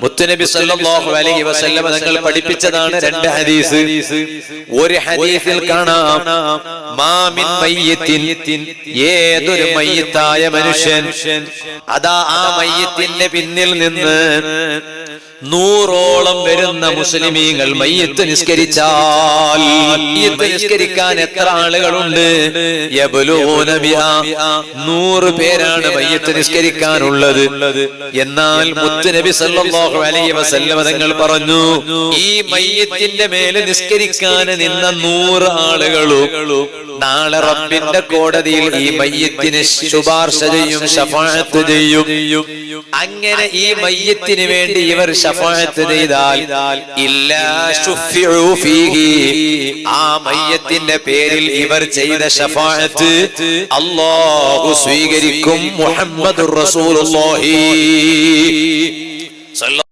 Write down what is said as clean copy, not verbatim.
മുത്തുനബി സല്ലല്ലാഹു അലൈഹി വസല്ലം തങ്ങൾ പഠിപ്പിച്ചതാണ് രണ്ട് ഹദീസ്. ഒരു ഹദീസിൽ കാണാം, മാ മിൻ മയ്യിത്തിൻ, ഏതൊരു മയ്യിത്തായ മനുഷ്യൻ, അതാ ആ മയ്യിത്തിന്റെ പിന്നിൽ നിന്ന് 100ഓളം വരുന്ന മുസ്ലിമീങ്ങൾ മയ്യിത്ത് നിസ്കരിച്ചാൽ, മയ്യിത്ത് നിസ്കരിക്കാൻ എത്ര ആളുകളുണ്ട്? യബ്ലൂന ബിഹാ, 100 പേരാണ് മയ്യിത്ത് നിസ്കരിക്കാനുള്ളത്. എന്നാൽ മുത്തുനബി സല്ലല്ലാഹു അലൈഹി വസല്ലം തങ്ങൾ പറഞ്ഞു, ഈ മയ്യിത്തിന്റെ മേലെ നിസ്കരിക്കാൻ നിന്ന 100 ആളുകളും നാളെ റബ്ബിന്റെ കോടതിയിൽ ഈ മയ്യിത്തിന് ശുപാർശ ചെയ്യും, ശഫാഅത്ത് ചെയ്യും. അങ്ങനെ ഈ മയ്യിത്തിന് വേണ്ടി ഇവർ ശഫാഅത്ത് ചെയ്താൽ ഇല്ലാ ശുഫിഉ ഫീഹി, ആ മയ്യിത്തിന്റെ പേരിൽ ഇവർ ചെയ്ത ശഫാഅത്ത് അല്ലാഹു സ്വീകരിക്കും. മുഹമ്മദുർ റസൂലുള്ളാഹി